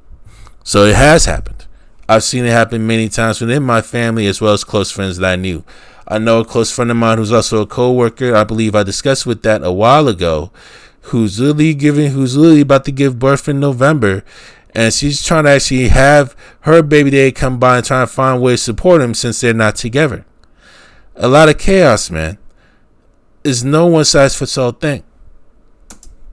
So it has happened. I've seen it happen many times within my family as well as close friends that I knew. I know a close friend of mine who's also a co-worker. I believe I discussed with that a while ago, who's literally about to give birth in November, and she's trying to actually have her baby daddy come by and try to find ways to support him since they're not together. A lot of chaos, man. It's no one size fits all thing.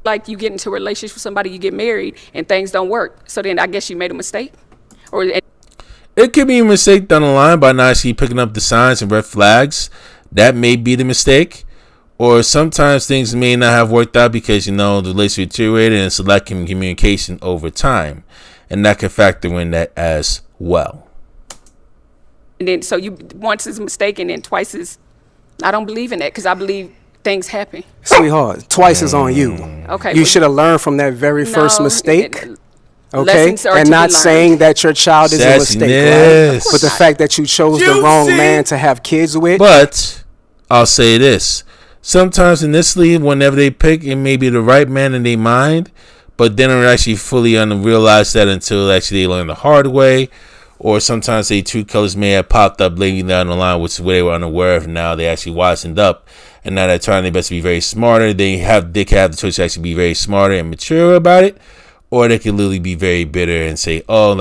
Like you get into a relationship with somebody, you get married, and things don't work. So then I guess you made a mistake, or it could be a mistake down the line by not actually picking up the signs and red flags. That may be the mistake. Or sometimes things may not have worked out because the relationship deteriorated and it's lack of communication over time, and that can factor in that as well. And then, so you once is a mistake, and then twice is, I don't believe in that, because I believe things happen. Sweetheart, twice is on you. Okay. You should have learned from that very first mistake. Okay, Lessons are and to not be saying learned. that your child is a mistake, right? But the fact that you chose the wrong man to have kids with. But I'll say this. Sometimes initially, whenever they pick, it may be the right man in their mind, but they don't actually fully realize that until actually they learn the hard way. Or sometimes their true colors may have popped up later down the line, which is where they were unaware of. Now they actually wisened up, and now they're trying their best to be very smarter. They can have the choice to actually be very smarter and mature about it, or they can literally be very bitter and say, "Oh,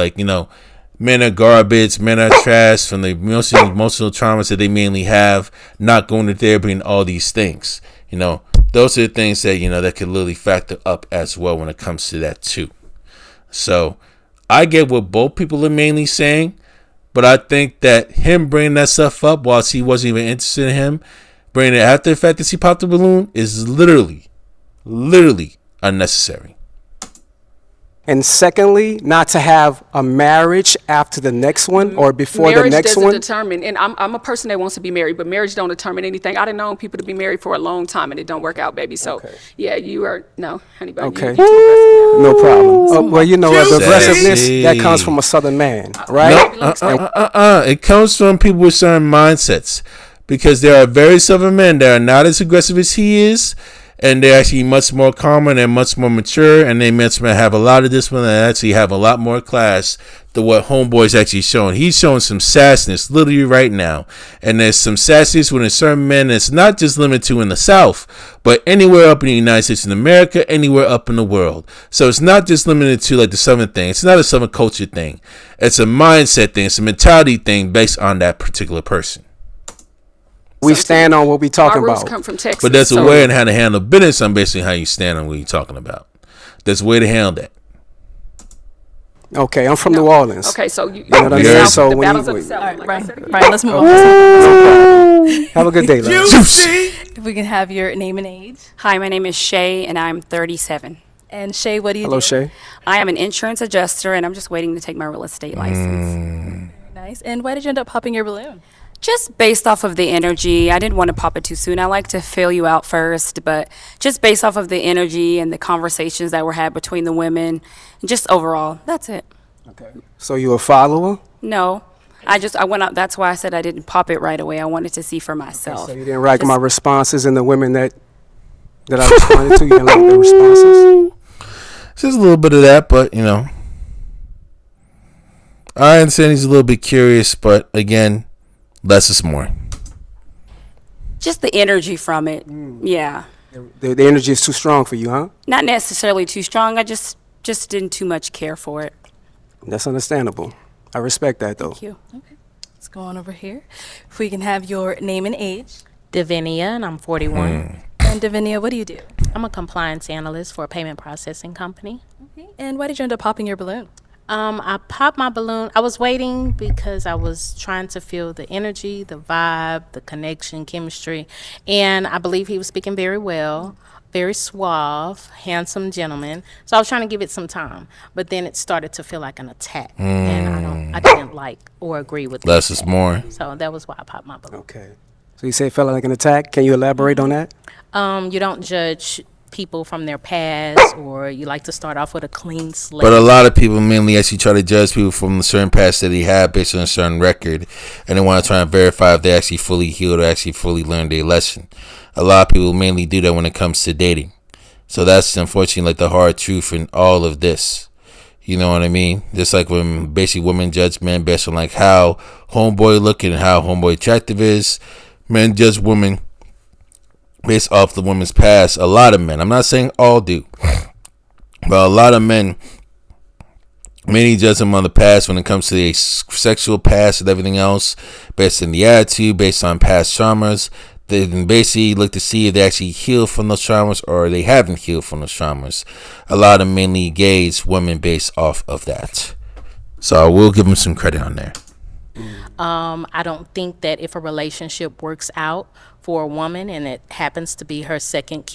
men are garbage, men are trash from the emotional traumas that they mainly have, not going to therapy and all these things. Those are the things that, that could literally factor up as well when it comes to that too. So I get what both people are mainly saying, but I think that him bringing that stuff up whilst he wasn't even interested in him, bringing it after the fact that he popped the balloon is literally unnecessary. And secondly, not to have a marriage after the next one or before the next one. Marriage doesn't determine, and I'm a person that wants to be married, but marriage don't determine anything. I done known people to be married for a long time and it don't work out, baby. So yeah, you are honey bun. Okay, no problem. Well, the aggressiveness that comes from a Southern man, right? It comes from people with certain mindsets, because there are very Southern men that are not as aggressive as he is. And they're actually much more calm and they're much more mature, and they have a lot of discipline and actually have a lot more class than what Homeboy's actually showing. He's showing some sassiness literally right now. And there's some sassiness within certain men that's not just limited to in the South, but anywhere up in the United States in America, anywhere up in the world. So it's not just limited to like the Southern thing. It's not a Southern culture thing. It's a mindset thing. It's a mentality thing based on that particular person. We stand on what we talking about. Come from Texas, but there's a way on how to handle business on basically how you stand on what you're talking about. There's a way to handle that. Okay, I'm from New Orleans. Okay, so you know what I'm saying? So the when battles of the South. Brian, let's move on. Have a good day, ladies. If we can have your name and age. Hi, my name is Shay, and I'm 37. And Shay, what do you do? Hello, Shay. I am an insurance adjuster, and I'm just waiting to take my real estate license. Nice. And why did you end up popping your balloon? Just based off of the energy. I didn't want to pop it too soon. I like to feel you out first, but just based off of the energy and the conversations that were had between the women, and just overall, that's it. Okay. So you a follower? No. I went out. That's why I said I didn't pop it right away. I wanted to see for myself. Okay, so you didn't like my responses and the women that I responded to? You didn't like the responses? Just a little bit of that, but, I understand he's a little bit curious, but again, less is more. Just the energy from it. Yeah. The energy is too strong for you, huh? Not necessarily too strong. I just didn't too much care for it. That's understandable. I respect that, though. Thank you. Okay. Let's go on over here. If we can have your name and age. Davinia, and I'm 41. And Davinia, what do you do? I'm a compliance analyst for a payment processing company. Okay. And why did you end up popping your balloon? I popped my balloon. I was waiting because I was trying to feel the energy, the vibe, the connection, chemistry. And I believe he was speaking very well, very suave, handsome gentleman. So I was trying to give it some time. But then it started to feel like an attack. And I didn't like or agree with that. Less is more. So that was why I popped my balloon. Okay. So you say it felt like an attack. Can you elaborate on that? You don't judge people from their past, or you like to start off with a clean slate. But a lot of people mainly actually try to judge people from a certain past that they have based on a certain record, and they want to try and verify if they actually fully healed or actually fully learned their lesson. A lot of people mainly do that when it comes to dating. So that's unfortunately like the hard truth in all of this. You know what I mean? Just like when basically women judge men based on like how homeboy looking and how homeboy attractive is, men judge women based off the woman's past. A lot of men, I'm not saying all do, but a lot of men, many judge them on the past when it comes to the sexual past and everything else, based on the attitude, based on past traumas. They basically look to see if they actually healed from those traumas or they haven't healed from those traumas. A lot of mainly gauge women based off of that. So I will give them some credit on there. I don't think that if a relationship works out for a woman and it happens to be her second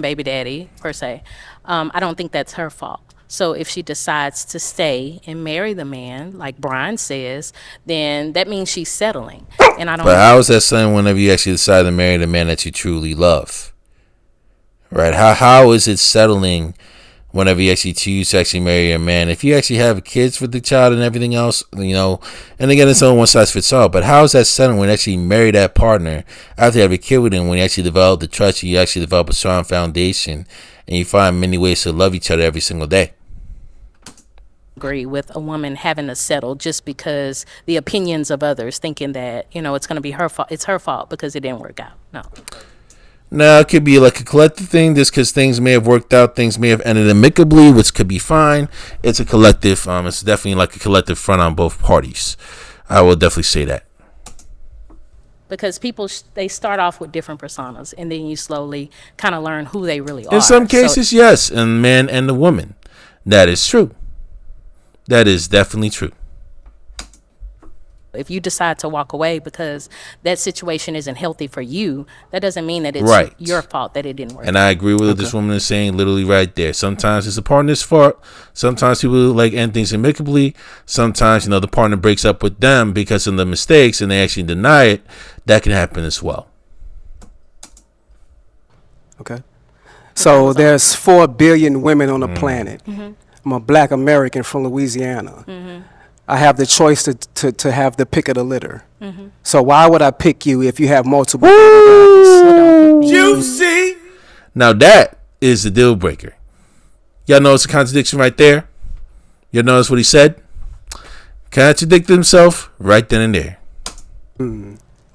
baby daddy, per se, I don't think that's her fault. So if she decides to stay and marry the man, like Bryan says, then that means she's settling. And I don't. But how is that something whenever you actually decide to marry the man that you truly love? Right? How is it settling whenever you actually choose to actually marry a man? If you actually have kids with the child and everything else, and again, it's not one size fits all, but how is that settling when you actually marry that partner after you have a kid with him, when you actually develop the trust, you actually develop a strong foundation, and you find many ways to love each other every single day? Agree with a woman having to settle just because the opinions of others, thinking that it's going to be her fault. It's her fault because it didn't work out. No. Now, it could be like a collective thing, just because things may have worked out, things may have ended amicably, which could be fine. It's a collective. It's definitely like a collective front on both parties. I will definitely say that. Because people, they start off with different personas, and then you slowly kind of learn who they really are. In some cases, yes, and man and the woman. That is true. That is definitely true. If you decide to walk away because that situation isn't healthy for you, that doesn't mean that it's right. your fault that it didn't work. And I agree with what this woman is saying literally right there. Sometimes it's the partner's fault. Sometimes people like end things amicably. Sometimes, the partner breaks up with them because of the mistakes and they actually deny it. That can happen as well. Okay. So there's 4 billion women on the planet. Mm-hmm. I'm a black American from Louisiana. Mm-hmm. I have the choice to have the pick of the litter. Mm-hmm. So why would I pick you if you have multiple? Juicy. Now that is the deal breaker. Y'all notice the contradiction right there? Y'all notice what he said? Contradicted himself right then and there.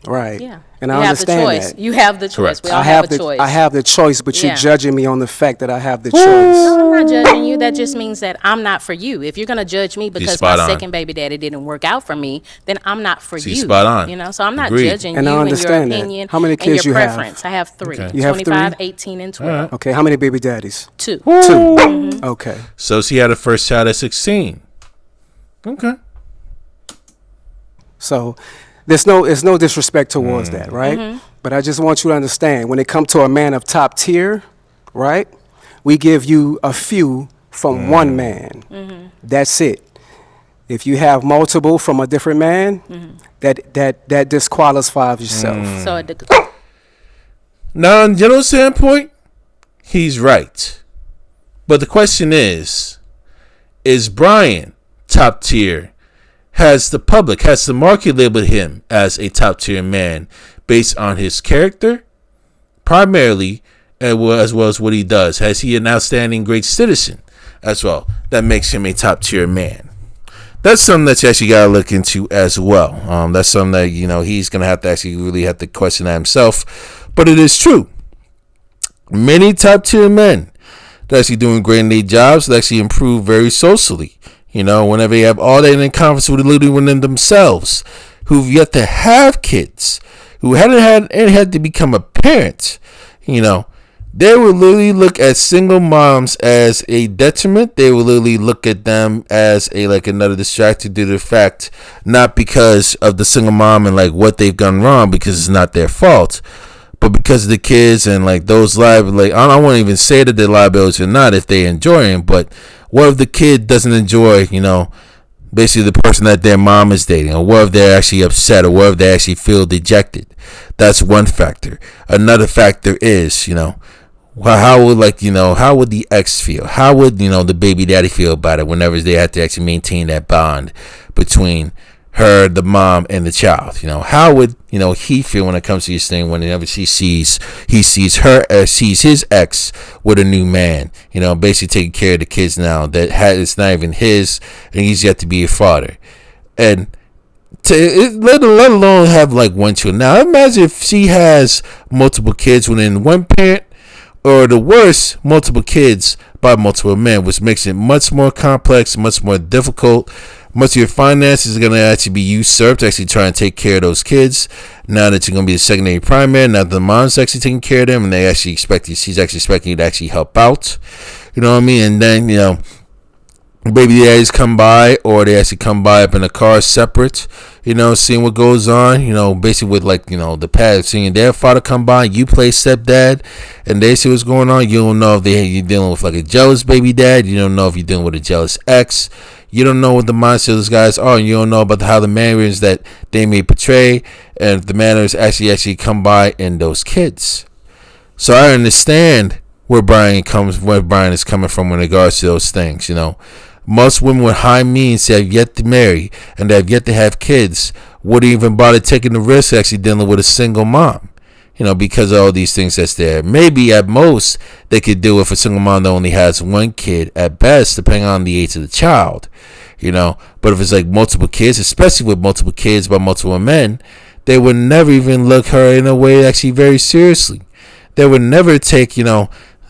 Right. Yeah. And you I understand have the choice. that. You have the choice. Correct. We all have a choice. I have the choice, but Yeah. you're judging me on the fact that I have the choice. No, I'm not judging you. That just means that I'm not for you. If you're gonna judge me because my spot on. second baby daddy didn't work out for me, then I'm not for you. Spot on. So I'm not Agreed. judging And you I and your understand that. opinion How many and kids your you have? preference. I have 3. Okay. You have 25, 3? 18, and 12. Okay, how many baby daddies? 2. 2. Mm-hmm. Okay. So she had her first child at 16. Okay. So it's no disrespect towards that, right? Mm-hmm. But I just want you to understand, when it comes to a man of top tier, right? We give you a few from one man. Mm-hmm. That's it. If you have multiple from a different man, that disqualifies yourself. So Now, on general standpoint, he's right. But the question is Bryan top tier? Has the market labeled him as a top tier man based on his character, primarily, as well as what he does? Has he an outstanding great citizen as well that makes him a top tier man? That's something that you actually gotta look into as well. That's something that he's gonna have to actually really have to question that himself. But it is true. Many top tier men that actually doing great in their jobs that actually improve very socially. Whenever they have all that in conference with literally within themselves, who've yet to have kids, who hadn't had to become a parent, they would literally look at single moms as a detriment. They would literally look at them as another distraction due to the fact, not because of the single mom and what they've done wrong, because it's not their fault, but because of the kids and those liabilities. I won't even say that they're liabilities or not if they enjoy them, but what if the kid doesn't enjoy, basically the person that their mom is dating, or what if they're actually upset, or what if they actually feel dejected? That's one factor. Another factor is, how would the ex feel? How would, the baby daddy feel about it whenever they have to actually maintain that bond between her, the mom, and the child? How would he feel when it comes to this thing whenever he sees his ex with a new man, basically taking care of the kids now that it's not even his, and he's yet to be a father, and let alone have one child. Now imagine if she has multiple kids within one parent, or the worst, multiple kids by multiple men, which makes it much more complex, much more difficult. Much of your finances are going to actually be usurped to actually try and take care of those kids. Now that you're going to be the secondary primary, now the mom's actually taking care of them, and she's actually expecting you to actually help out. You know what I mean? And then, baby daddies come by, or they actually come by up in a car separate, seeing what goes on, basically with the pad, seeing their father come by, you play stepdad, and they see what's going on. You don't know if you're dealing with a jealous baby dad. You don't know if you're dealing with a jealous ex. You don't know what the mindset of those guys are. You don't know about how the mannerisms that they may portray, and if the manners actually come by in those kids. So I understand where Bryan is coming from in regards to those things. Most women with high means that have yet to marry and that have yet to have kids wouldn't even bother taking the risk of actually dealing with a single mom, because of all these things that's there. Maybe at most they could do it for a single mom that only has one kid at best, depending on the age of the child, But if it's multiple kids, especially with multiple kids by multiple men, they would never even look her in a way actually very seriously. they would never take,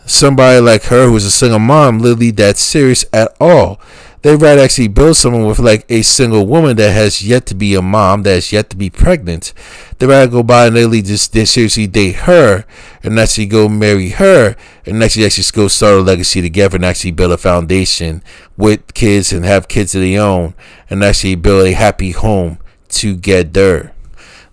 somebody like her who's a single mom literally that serious at all. They'd rather actually build someone with like a single woman that has yet to be a mom, that has yet to be pregnant. They'd rather go by and literally just seriously date her and actually go marry her and actually go start a legacy together and actually build a foundation with kids and have kids of their own and actually build a happy home together.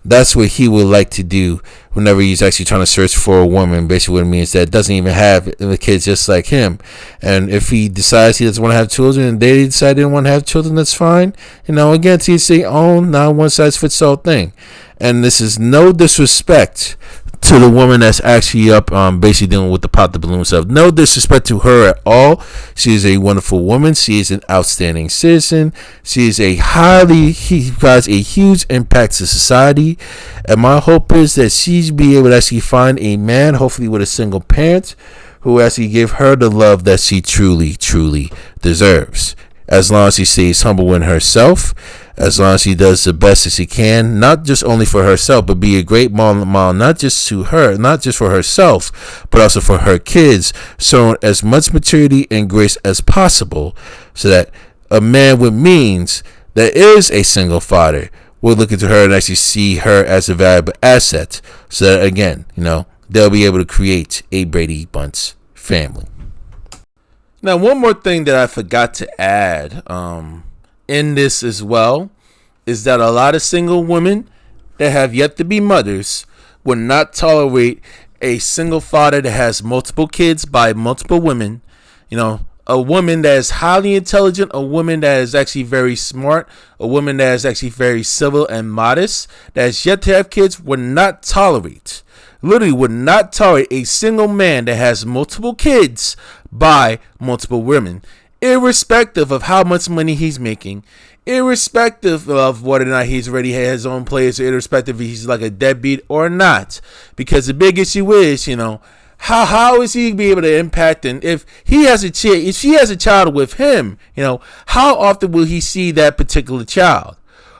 That's what he would like to do whenever he's actually trying to search for a woman. Basically what it means that doesn't even have the kids just like him. And if he decides he doesn't want to have children and they decide they don't want to have children, that's fine. Again, it's their own, not one size fits all thing. And this is no disrespect to the woman that's actually up basically dealing with the pop the balloon stuff. No disrespect to her at all. She is a wonderful woman. She is an outstanding citizen. She is he has a huge impact to society. And my hope is that she's be able to actually find a man, hopefully with a single parent, who actually give her the love that she truly, truly deserves. As long as she stays humble in herself, as long as she does the best as she can, not just only for herself, but be a great mom, not just to her, not just for herself, but also for her kids, showing as much maturity and grace as possible, so that a man with means that is a single father will look into her and actually see her as a valuable asset, so that again, they'll be able to create a Brady Bunch family. Now, one more thing that I forgot to add in this as well is that a lot of single women that have yet to be mothers would not tolerate a single father that has multiple kids by multiple women. A woman that is highly intelligent, a woman that is actually very smart, a woman that is actually very civil and modest, that has yet to have kids, would not tolerate a single man that has multiple kids by multiple women, irrespective of how much money he's making, irrespective of whether or not he's already had his own place, or irrespective if he's like a deadbeat or not. Because the big issue is, how is he be able to impact? And if he has a child, if she has a child with him, how often will he see that particular child?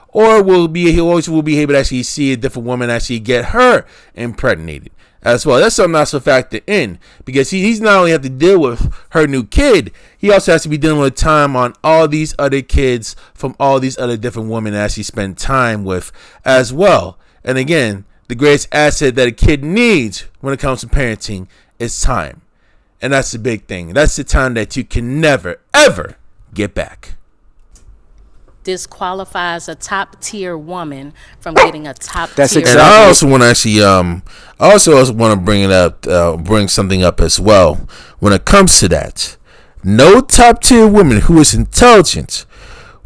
Or he always will be able to actually see a different woman actually get her impregnated as well? That's something else to factor in, because he's not only have to deal with her new kid, he also has to be dealing with time on all these other kids from all these other different women that actually spend time with as well. And again, the greatest asset that a kid needs when it comes to parenting is time. And that's the big thing. That's the time that you can never, ever get back. Disqualifies a top tier woman from getting a top tier. And I also want to actually, also want to bring it up, bring something up as well. When it comes to that, no top tier woman who is intelligent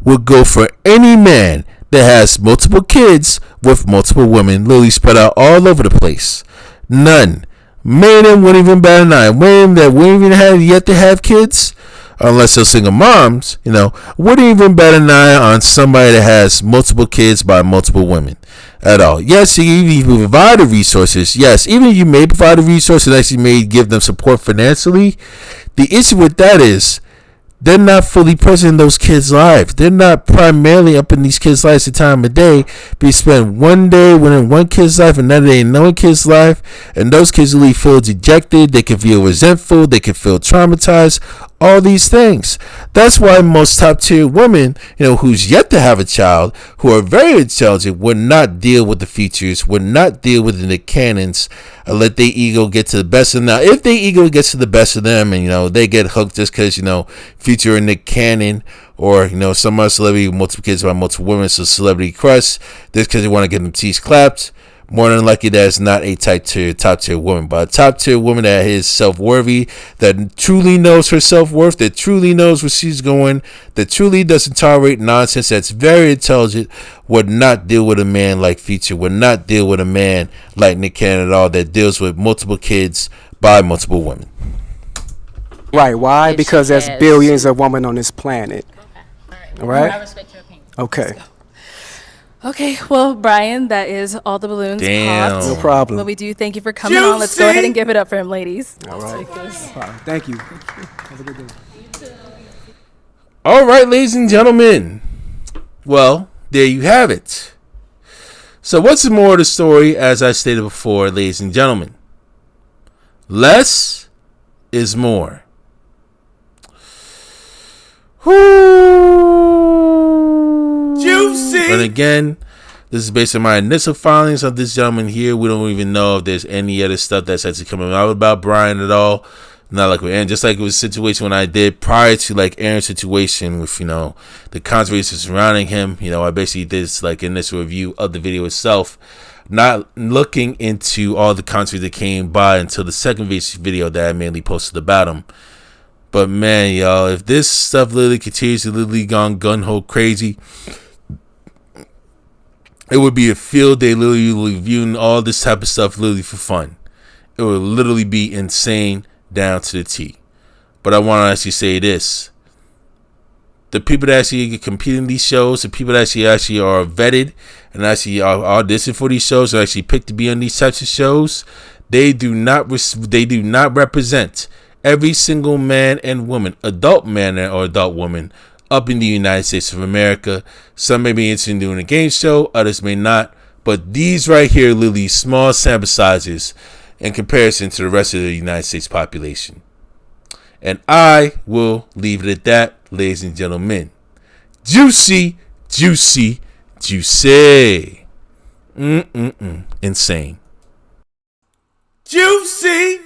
would go for any man that has multiple kids with multiple women, literally spread out all over the place. None. Men that wouldn't even bat an eye. Women that wouldn't even have yet to have kids, unless they're single moms, wouldn't even bat an eye on somebody that has multiple kids by multiple women at all. Yes, even if you provide the resources, yes, even if you may provide the resources and actually may give them support financially, the issue with that is they're not fully present in those kids' lives. They're not primarily up in these kids' lives the time of day. But you spend one day within one kid's life, another day in another kid's life, and those kids really feel dejected. They can feel resentful. They can feel traumatized. All these things. That's why most top tier women, who's yet to have a child, who are very intelligent, would not deal with the features, would not deal with the canons, let their ego get to the best of them. Now, if their ego gets to the best of them and, they get hooked just because, Future in the canon, or, some other celebrity with multiple kids by multiple women, so celebrity crush, just because they want to get them teeth clapped, more than likely that is not a top tier woman, but a top tier woman that is self-worthy, that truly knows her self-worth, that truly knows where she's going, that truly doesn't tolerate nonsense, that's very intelligent, would not deal with a man like Future, would not deal with a man like Nick Cannon at all, that deals with multiple kids by multiple women. Right. Why? Because there's billions of women on this planet. All right. I respect your opinion. Okay. Okay, well, Bryan, that is all the balloons popped. No problem. But we do thank you for coming on. Let's go ahead and give it up for him, ladies. All right. Thank you. Have a good day. All right, ladies and gentlemen. Well, there you have it. So what's the moral of the story? As I stated before, ladies and gentlemen, Less is more. Juicy. And again, this is based on my initial findings of this gentleman here. We don't even know if there's any other stuff that's actually coming out about Bryan at all. Not like with Aaron, just like it was a situation when I did prior to like Aaron's situation with, the controversy surrounding him. I basically did this like initial review of the video itself, not looking into all the controversy that came by until the second video that I mainly posted about him. But man, y'all, if this stuff literally continues to literally gone gun-ho crazy, it would be a field day literally viewing all this type of stuff literally for fun. It would literally be insane down to the T. But I want to actually say this. The people that actually compete in these shows, the people that actually are vetted and actually are auditioning for these shows, or actually picked to be on these types of shows, they do not represent every single man and woman, adult man or adult woman, up in the United States of America. Some may be interested in doing a game show, others may not. But these right here, literally small sample sizes in comparison to the rest of the United States population. And I will leave it at that, ladies and gentlemen. Juicy, juicy, juicy. Insane. Juicy.